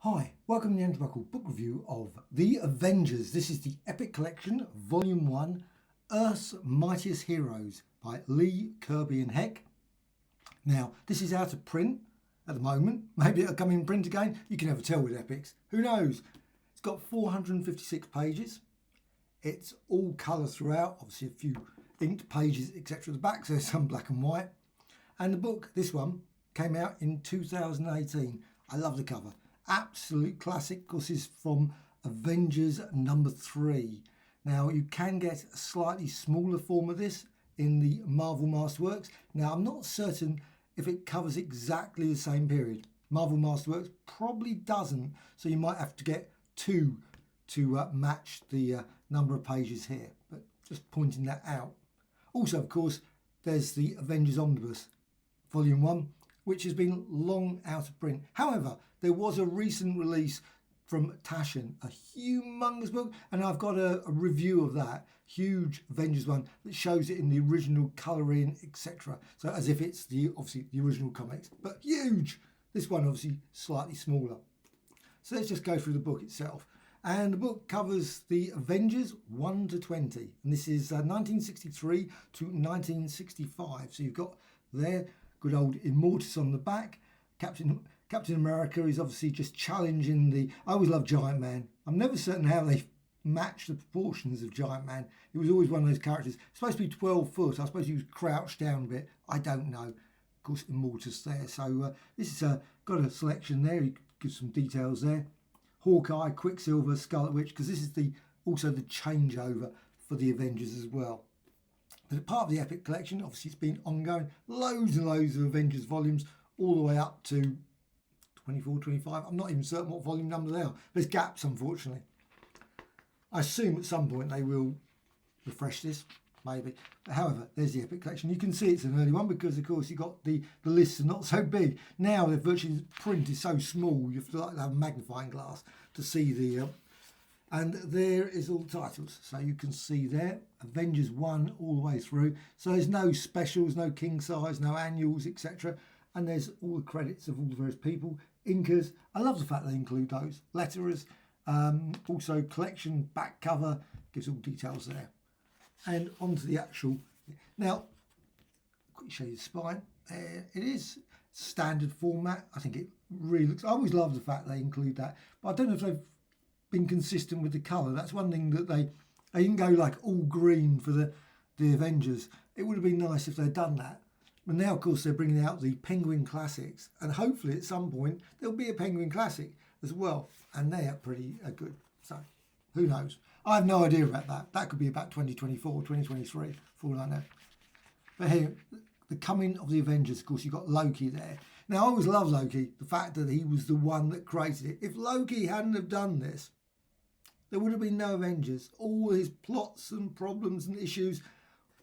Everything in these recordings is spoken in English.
Hi, welcome to the Antibuckle book review of The Avengers. This is the Epic Collection, Volume 1, Earth's Mightiest Heroes by Lee, Kirby and Heck. Now, this is out of print at the moment. Maybe it'll come in print again. You can never tell with Epics. Who knows? It's got 456 pages. It's all colour throughout. Obviously a few inked pages, etc. at the back, so there's some black and white. And the book, this one, came out in 2018. I love the cover. Absolute classic. Of course, is from Avengers number 3. Now, you can get a slightly smaller form of this in the Marvel Masterworks. Now, I'm not certain if it covers exactly the same period. Marvel Masterworks probably doesn't, so you might have to get two to match the number of pages here. But just pointing that out. Also, of course, there's the Avengers Omnibus, Volume 1, which has been long out of print. However, there was a recent release from Taschen, a humongous book, and I've got a review of that huge Avengers one that shows it in the original colouring, etc. So as if it's obviously the original comics, but huge. This one obviously slightly smaller. So let's just go through the book itself. And the book covers the Avengers 1 to 20, and this is 1963 to 1965. So you've got there good old Immortus on the back. Captain America is obviously just challenging I always love Giant Man. I'm never certain how they match the proportions of Giant Man. He was always one of those characters. It's supposed to be 12 foot. I suppose he was crouched down a bit. I don't know. Of course, Immortus there. So this is got a selection there. He gives some details there. Hawkeye, Quicksilver, Scarlet Witch, because this is also the changeover for the Avengers as well. But part of the Epic Collection, obviously it's been ongoing, loads and loads of Avengers volumes, all the way up to 24, 25. I'm not even certain what volume number they are. There's gaps, unfortunately. I assume at some point they will refresh this, maybe. But however, there's the Epic Collection. You can see it's an early one because, of course, you've got the lists are not so big. Now, the virtually print is so small, you have to have a magnifying glass to see the... and there is all the titles. So you can see there, Avengers 1 all the way through. So there's no specials, no king size, no annuals, etc. And there's all the credits of all the various people. Inkers, I love the fact they include those. Letterers, also collection back cover, gives all details there. And onto the actual, now, quickly show you the spine. It is standard format. I think it really looks, I always love the fact they include that. But I don't know if they've been consistent with the colour. That's one thing that they didn't go like all green for the Avengers. It would have been nice if they'd done that. But now, of course, they're bringing out the Penguin Classics, and hopefully at some point there'll be a Penguin Classic as well, and they are pretty good. So, who knows? I have no idea about that. That could be about 2024, 2023, for all I know. But here, the coming of the Avengers, of course, you've got Loki there. Now, I always love Loki, the fact that he was the one that created it. If Loki hadn't have done this, there would have been no Avengers. All his plots and problems and issues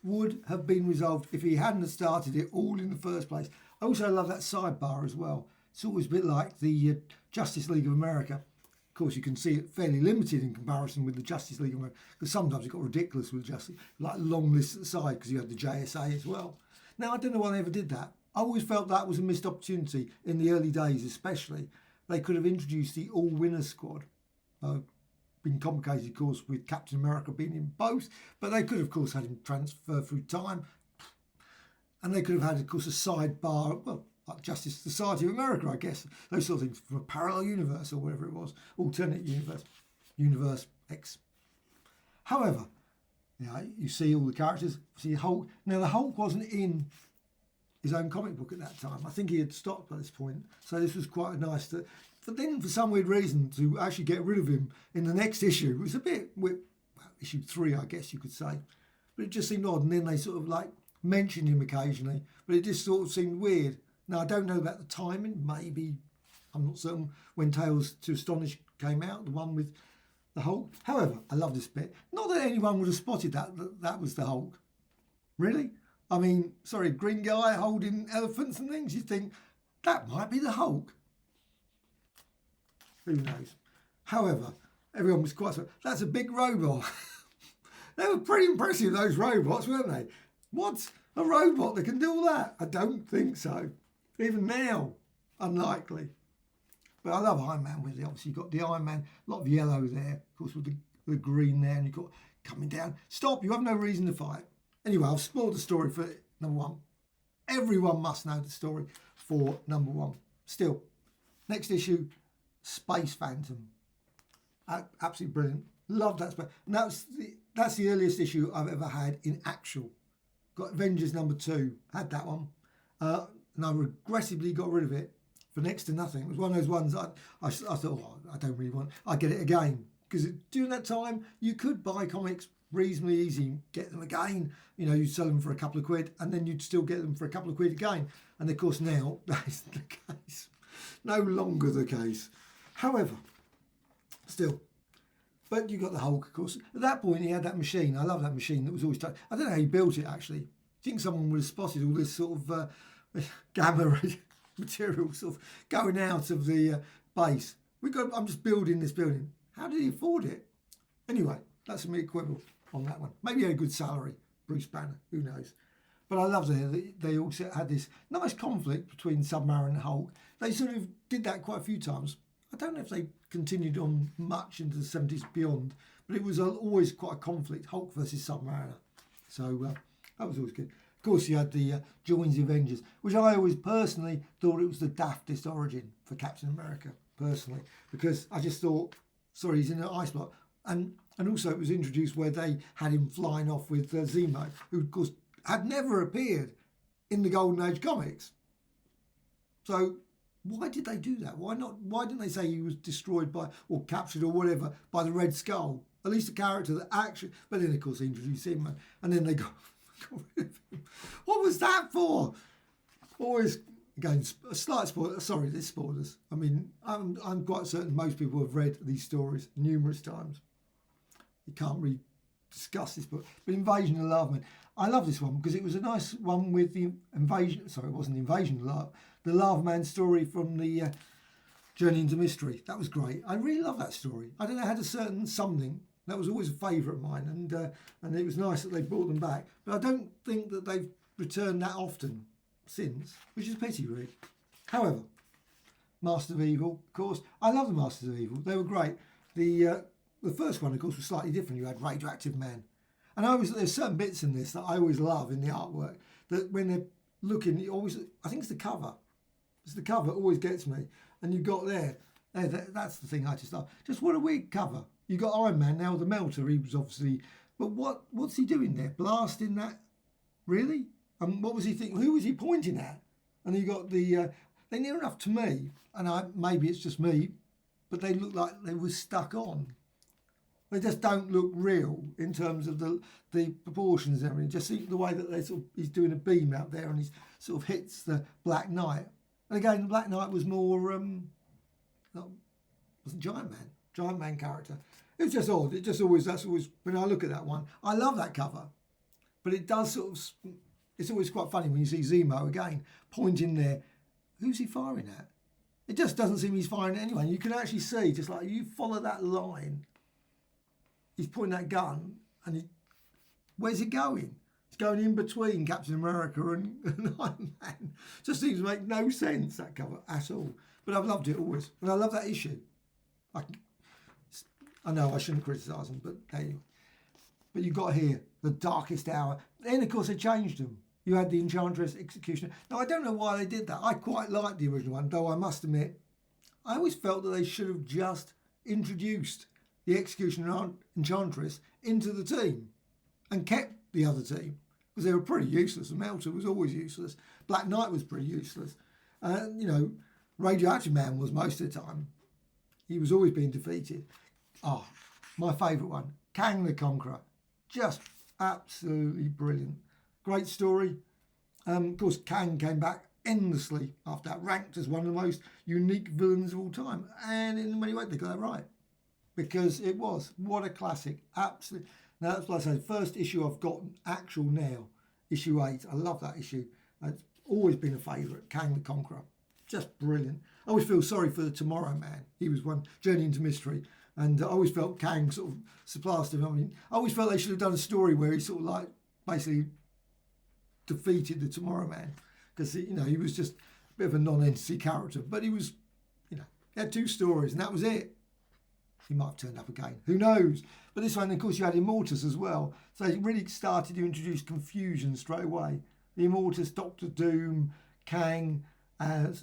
would have been resolved if he hadn't have started it all in the first place. I also love that sidebar as well. It's always a bit like the Justice League of America. Of course, you can see it fairly limited in comparison with the Justice League of America, because sometimes it got ridiculous with Justice, like long lists at the side, because you had the JSA as well. Now, I don't know why they ever did that. I always felt that was a missed opportunity in the early days, especially. They could have introduced the all-winner squad. Been complicated, of course, with Captain America being in both, but they could, of course, had him transfer through time, and they could have had, of course, a sidebar, well, like Justice Society of America, I guess, those sort of things, from a parallel universe or whatever it was, alternate universe X. However, you see all the characters, see Hulk. Now, the Hulk wasn't in his own comic book at that time. I think he had stopped by this point, so this was quite nice but then, for some weird reason, to actually get rid of him in the next issue was a bit, well, issue 3, I guess you could say. But it just seemed odd. And then they sort of like mentioned him occasionally, but it just sort of seemed weird. Now, I don't know about the timing. Maybe, I'm not certain, when Tales to Astonish came out, the one with the Hulk. However, I love this bit. Not that anyone would have spotted that was the Hulk. Really? I mean, sorry, green guy holding elephants and things. You think, that might be the Hulk. Who knows? However, everyone was quite... That's a big robot. They were pretty impressive, those robots, weren't they? What? A robot that can do all that? I don't think so. Even now, unlikely. But I love Iron Man with it. Obviously, you've got the Iron Man, a lot of yellow there, of course, with the green there, and you've got coming down. Stop, you have no reason to fight. Anyway, I've spoiled the story for number one. Everyone must know the story for number one. Still, next issue, Space Phantom. Absolutely brilliant. Love that. And that's the earliest issue I've ever had in actual. Got Avengers number 2, had that one. And I regrettably got rid of it for next to nothing. It was one of those ones I thought, oh, I don't really want, I get it again. Because during that time, you could buy comics reasonably easy, get them again. You know, you'd sell them for a couple of quid, and then you'd still get them for a couple of quid again. And of course now, that isn't the case. No longer the case. However, still. But you got the Hulk, of course. At that point, he had that machine. I love that machine that was always... I don't know how he built it, actually. I think someone would have spotted all this sort of gamma material sort of going out of the base. I'm just building this building. How did he afford it? Anyway, that's a mere quibble on that one. Maybe he had a good salary, Bruce Banner. Who knows? But I loved it. They also had this nice conflict between Submariner and Hulk. They sort of did that quite a few times. I don't know if they continued on much into the 70s beyond, but it was always quite a conflict, Hulk versus Submariner. So that was always good. Of course, you had the joins the Avengers, which I always personally thought it was the daftest origin for Captain America, personally, because I just thought, sorry, he's in an ice block. And also it was introduced where they had him flying off with Zemo, who, of course, had never appeared in the Golden Age comics. So why did they do that? Why not? Why didn't they say he was destroyed by, or captured or whatever, by the Red Skull? At least a character that actually... But then, of course, they introduced him, and then they got rid of him. What was that for? Always, again, a slight spoiler. Sorry, there's spoilers. I mean, I'm quite certain most people have read these stories numerous times. You can't really discuss this book. But Invasion of the Lava Man. I love this one because it was a nice one with the invasion... Sorry, it wasn't the Invasion of the Lava... The Lava Man story from the Journey into Mystery. That was great. I really love that story. I don't know, it had a certain something. That was always a favourite of mine, and it was nice that they brought them back. But I don't think that they've returned that often since, which is a pity, really. However, Masters of Evil, of course. I love the Masters of Evil. They were great. The first one, of course, was slightly different. You had Radioactive Man. And there's certain bits in this that I always love in the artwork, that when they're looking, I think it's the cover. It's the cover always gets me. And you've got that's the thing I just love. Just what a weird cover. You got Iron Man now, the Melter. He was obviously, but what's he doing there? Blasting that? Really? And what was he thinking? Who was he pointing at? And you got they're near enough to me, and maybe it's just me, but they look like they were stuck on. They just don't look real in terms of the proportions and everything. Just see the way that he's doing a beam out there, and he sort of hits the Black Knight. And again, the Black Knight was more, wasn't Giant Man character. It was just odd. That's always, when I look at that one, I love that cover. But it does it's always quite funny when you see Zemo again, pointing there. Who's he firing at? It just doesn't seem he's firing at anyone. You can actually see, just like you follow that line, he's pointing that gun, and where's it going? It's going in between Captain America and Iron Man. Just seems to make no sense, that cover, at all. But I've loved it always. And I love that issue. I know I shouldn't criticise them, but anyway. But you got here, the Darkest Hour. Then, of course, they changed them. You had the Enchantress Executioner. Now, I don't know why they did that. I quite liked the original one, though I must admit, I always felt that they should have just introduced the Executioner and Enchantress into the team and kept the other team, because they were pretty useless. The Melter was always useless. Black Knight was pretty useless. Radioactive Man was most of the time. He was always being defeated. Oh, my favourite one, Kang the Conqueror. Just absolutely brilliant. Great story. Of course, Kang came back endlessly after that, ranked as one of the most unique villains of all time. And in many ways, they got that right. Because it was. What a classic. Absolutely. Now, that's what I say. First issue I've got actual now. Issue 8. I love that issue. It's always been a favourite. Kang the Conqueror. Just brilliant. I always feel sorry for the Tomorrow Man. He was one, Journey into Mystery. And I always felt Kang sort of surpassed him. I mean, I always felt they should have done a story where he sort of like basically defeated the Tomorrow Man. Because, he was just a bit of a non-entity character. But he was, He had 2 stories, and that was it. He might have turned up again. Who knows? But this one, of course, you had Immortus as well. So it really started to introduce confusion straight away. The Immortus, Doctor Doom, Kang,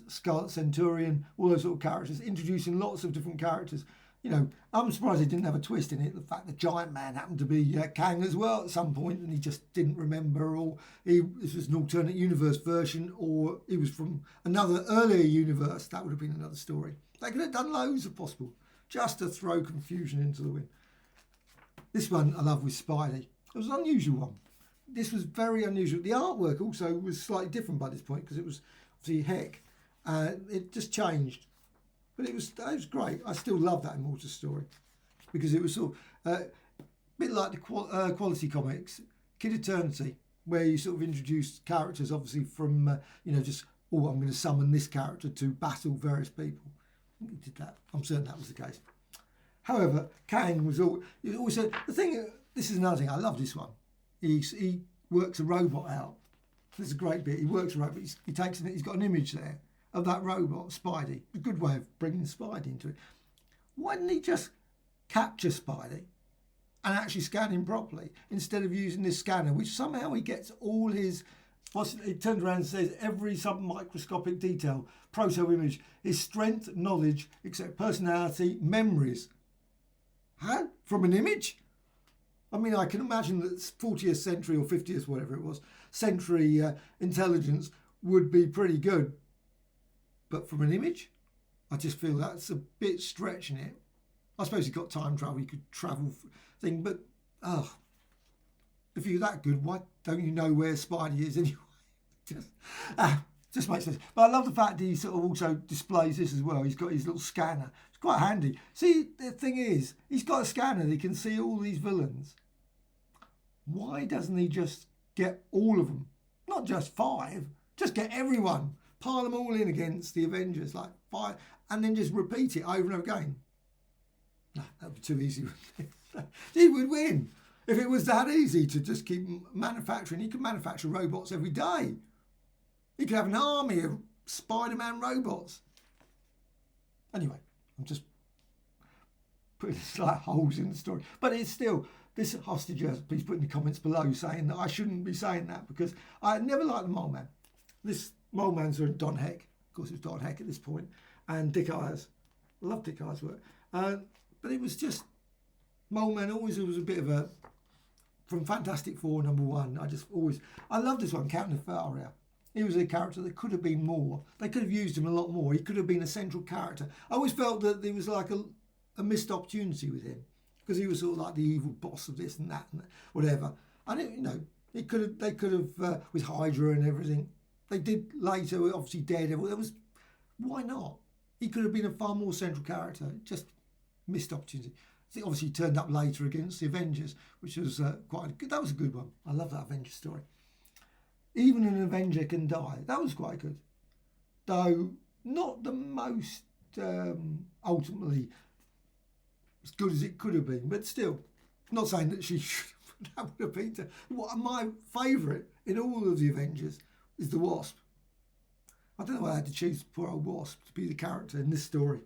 Scarlet Centurion, all those sort of characters, introducing lots of different characters. You know, I'm surprised he didn't have a twist in it. The fact that Giant Man happened to be Kang as well at some point, and he just didn't remember, or this was an alternate universe version, or he was from another earlier universe. That would have been another story. They could have done loads of possible, just to throw confusion into the wind. This one I love with Spidey. It was an unusual one. This was very unusual. The artwork also was slightly different by this point because it was obviously Heck. It just changed. But it was great. I still love that Immortus story because it was sort of a bit like the Quality Comics, Kid Eternity, where you sort of introduced characters obviously from, just, I'm going to summon this character to battle various people. He did that. I'm certain that was the case. However, Kang was always the thing. This is another thing. I love this one. He works a robot out. This is a great bit. He works a robot. He takes it. He's got an image there of that robot, Spidey. A good way of bringing Spidey into it. Why didn't he just capture Spidey and actually scan him properly instead of using this scanner, which somehow he gets all his. He turns around and says every sub-microscopic detail, proto-image, his strength, knowledge, except personality, memories. Huh? From an image? I mean, I can imagine that 40th century or 50th, whatever it was, century intelligence would be pretty good. But from an image, I just feel that's a bit stretching it. I suppose he got time travel, he could travel thing, but if you're that good, why don't you know where Spidey is anyway? Just makes sense. But I love the fact that he sort of also displays this as well. He's got his little scanner. It's quite handy. See, the thing is, he's got a scanner that he can see all these villains. Why doesn't he just get all of them? Not just 5. Just get everyone. Pile them all in against the Avengers, like 5, and then just repeat it over and over again. No, that would be too easy. He would win. If it was that easy to just keep manufacturing, he could manufacture robots every day. He could have an army of Spider-Man robots. Anyway, I'm just putting slight holes in the story. But it's still, this hostage, please put in the comments below saying that I shouldn't be saying that because I never liked the Mole Man. This Mole Man's Don Heck. Of course, it was Don Heck at this point. And Dick Ayers. I love Dick Ayers' work. But it was just, Mole Man always was a bit of a, from Fantastic Four #1, I love this one, Captain Faria. He was a character that could have been more. They could have used him a lot more. He could have been a central character. I always felt that there was like a missed opportunity with him because he was sort of like the evil boss of this and that and whatever. And they could have with Hydra and everything. They did later, obviously Daredevil. Why not? He could have been a far more central character. Just missed opportunity. He obviously turned up later against the Avengers, which was quite good. That was a good one. I love that Avengers story. Even an Avenger can die. That was quite good. Though not the most ultimately as good as it could have been, but still, not saying that she should that would have been. My favourite in all of the Avengers is the Wasp. I don't know why I had to choose poor old Wasp to be the character in this story.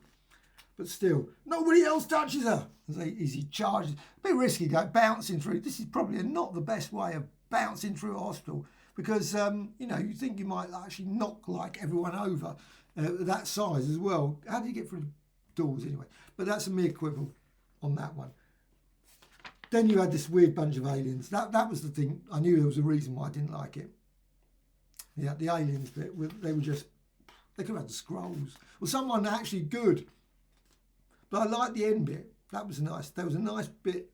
But still, nobody else touches her. As he charges. A bit risky, bouncing through. This is probably not the best way of bouncing through a hospital because, you think you might actually knock like everyone over that size as well. How do you get through the doors anyway? But that's a mere quibble on that one. Then you had this weird bunch of aliens. That was the thing. I knew there was a reason why I didn't like it. Yeah, the aliens bit, they could have had the scrolls. Well, someone actually good. But I liked the end bit. That was nice. There was a nice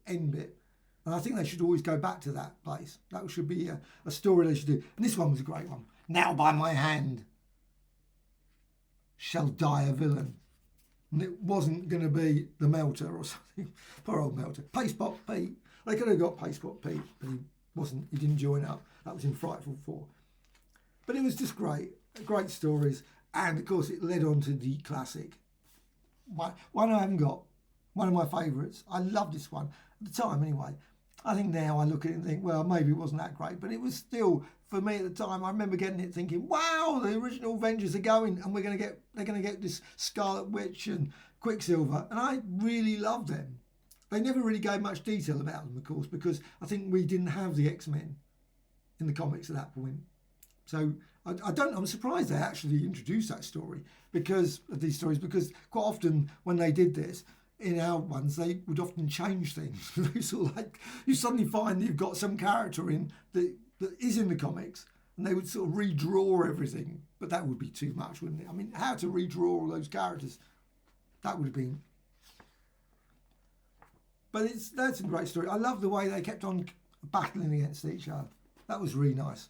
end bit. And I think they should always go back to that place. That should be a story they should do. And this one was a great one. Now by my hand shall die a villain. And it wasn't going to be the Melter or something. Poor old Melter. Pastepot Pete. They could have got Pastepot Pete, but he wasn't. He didn't join up. That was in Frightful 4. But it was just great. Great stories. And of course it led on to the classic. One I haven't got. One of my favourites. I love this one. At the time anyway. I think now I look at it and think, well, maybe it wasn't that great, but it was still, for me at the time, I remember getting it thinking, wow, the original Avengers are going, and they're going to get this Scarlet Witch and Quicksilver, and I really loved them. They never really gave much detail about them, of course, because I think we didn't have the X-Men in the comics at that point. So I'm surprised they actually introduced that story because quite often when they did this, in our ones, they would often change things. They sort of like, you suddenly find that you've got some character in that is in the comics, and they would sort of redraw everything. But that would be too much, wouldn't it? I mean, how to redraw all those characters? That would have been. But that's a great story. I love the way they kept on battling against each other. That was really nice.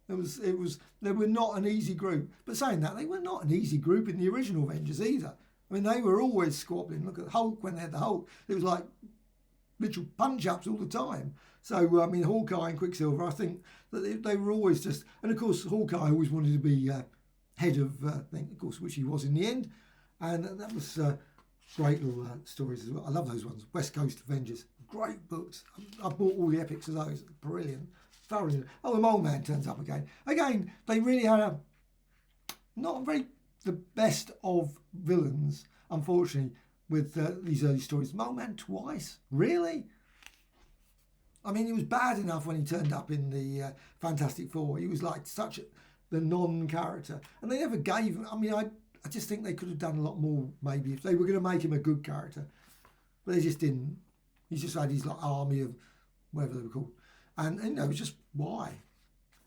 They were not an easy group. But saying that, they were not an easy group in the original Avengers either. I mean, they were always squabbling. Look at Hulk when they had the Hulk. It was like literal punch-ups all the time. So, I mean, Hawkeye and Quicksilver, I think that they were always just... And, of course, Hawkeye always wanted to be head of thing, of course, which he was in the end. And that was great little stories as well. I love those ones. West Coast Avengers. Great books. I bought all the epics of those. Brilliant. Thoroughly. Oh, the Mole Man turns up again. Again, they really had not very... the best of villains, unfortunately, with these early stories. Mole Man twice? Really? I mean, he was bad enough when he turned up in the Fantastic Four. He was like the non-character. And they never gave him... I mean, I just think they could have done a lot more, maybe, if they were going to make him a good character. But they just didn't. He just had his like army of whatever they were called. And you know, it was just, why?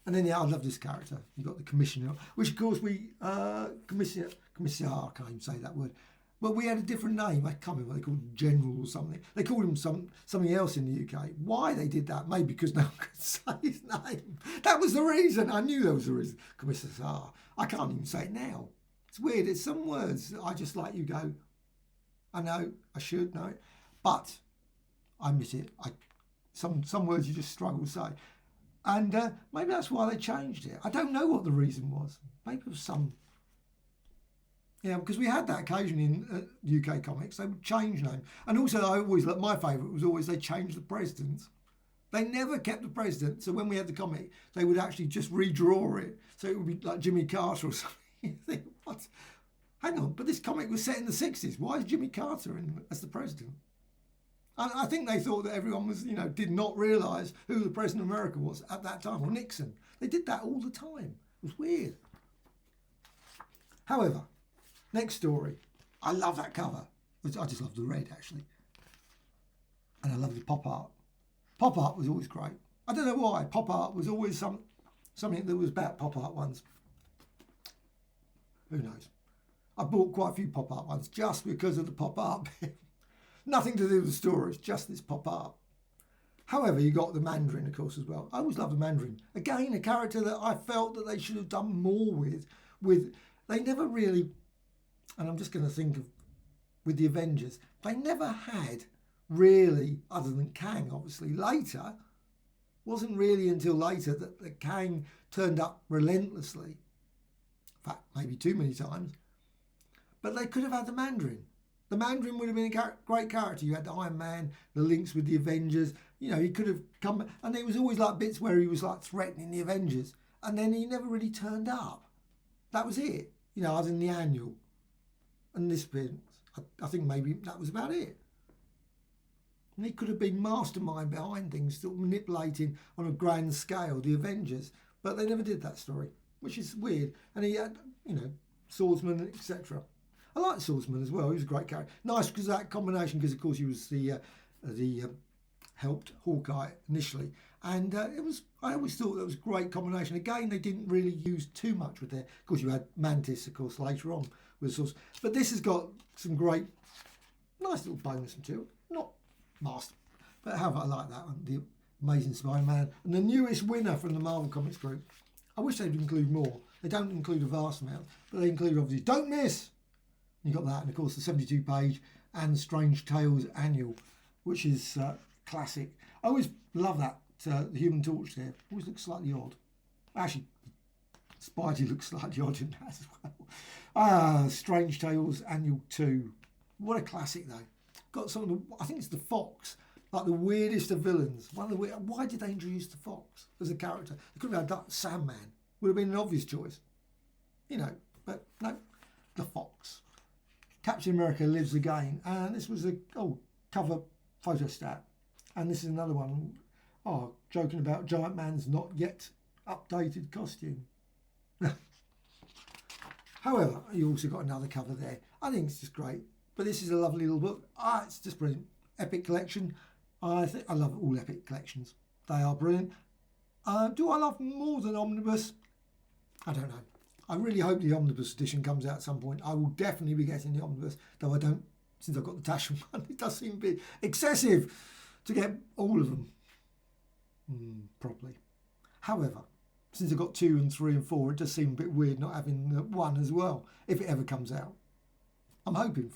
And then, yeah, I love this character. You've got the Commissioner, which, of course, Commissioner, I can't even say that word. But we had a different name. I can't remember what they called him, General or something. They called him something else in the UK. Why they did that? Maybe because no one could say his name. That was the reason. I knew there was a reason. Commissioner, I can't even say it now. It's weird. It's some words that I just like you go, I know, I should know it. But I miss it. Some words you just struggle to say. And maybe that's why they changed it. I don't know what the reason was. Maybe it was some... Yeah, because we had that occasion in UK comics. They would change names. And also, my favourite was always they changed the presidents. They never kept the president. So when we had the comic, they would actually just redraw it. So it would be like Jimmy Carter or something. You think, what? Hang on, but this comic was set in the 60s. Why is Jimmy Carter as the president? I think they thought that everyone was, did not realise who the President of America was at that time, or Nixon. They did that all the time. It was weird. However, next story. I love that cover. I just love the red, actually. And I love the pop art. Pop art was always great. I don't know why. Pop art was always something that was about pop art ones. Who knows? I bought quite a few pop art ones just because of the pop art bit. Nothing to do with the stories, just this pop art. However, you got the Mandarin, of course, as well. I always loved the Mandarin. Again, a character that I felt that they should have done more with. They never really, and I'm just going to think of, with the Avengers, they never had really, other than Kang, obviously, later. Wasn't really until later that the Kang turned up relentlessly. In fact, maybe too many times. But they could have had the Mandarin. The Mandarin would have been a great character. You had the Iron Man, the links with the Avengers. He could have come... And there was always like bits where he was like threatening the Avengers. And then he never really turned up. That was it. Other than the annual. And this bit, I think maybe that was about it. And he could have been mastermind behind things, still manipulating on a grand scale the Avengers. But they never did that story, which is weird. And he had, swordsman, etc. I like Swordsman as well. He was a great character. Nice because of that combination, because of course he was the helped Hawkeye initially, and I always thought that was a great combination. Again, they didn't really use too much with there. Of course, you had Mantis, of course, later on with Source, but this has got some great, nice little bonus material. Not master, but however, I like that one. The Amazing Spider-Man and the newest winner from the Marvel Comics group. I wish they'd include more. They don't include a vast amount, but they include obviously Don't Miss. You got that, and of course the 72-page and the Strange Tales annual, which is classic. I always love that the Human Torch there. Always looks slightly odd. Actually, Spidey looks slightly odd in that as well. Strange Tales annual 2. What a classic though. Got some of the, I think it's the Fox Like the weirdest of villains. Why did they introduce the Fox as a character? They could have had that Sandman. Would have been an obvious choice. You know, but no, the Fox. Captain America Lives Again. And this was a cover photo stat. And this is another one. Oh, joking about Giant Man's not yet updated costume. However, you also got another cover there. I think it's just great. But this is a lovely little book. It's just brilliant. Epic collection. I love all epic collections. They are brilliant. Do I love more than Omnibus? I don't know. I really hope the Omnibus edition comes out at some point. I will definitely be getting the Omnibus, though I don't, since I've got the Taschen one. It does seem a bit excessive to get all of them properly. However, since I've got 2 and 3 and 4, it does seem a bit weird not having one as well, if it ever comes out. I'm hoping.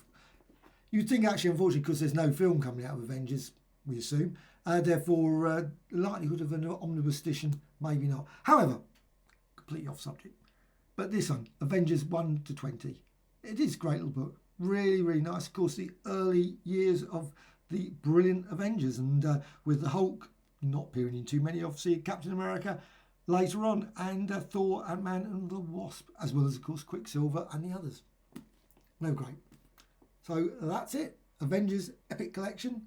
You'd think actually, unfortunately, because there's no film coming out of Avengers, we assume, therefore the likelihood of an Omnibus edition, maybe not. However, completely off subject, but this one, Avengers 1 to 20, it is a great little book. Really, really nice. Of course, the early years of the brilliant Avengers, and with the Hulk not appearing in too many, obviously, Captain America later on, and Thor, Ant-Man and the Wasp, as well as, of course, Quicksilver and the others. No, great. So that's it. Avengers Epic Collection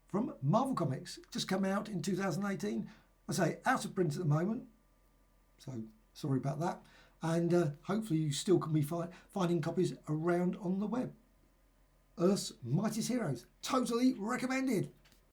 from Marvel Comics. Just come out in 2018. I say out of print at the moment, so sorry about that. And hopefully you still can be finding copies around on the web. Earth's Mightiest Heroes. Totally recommended.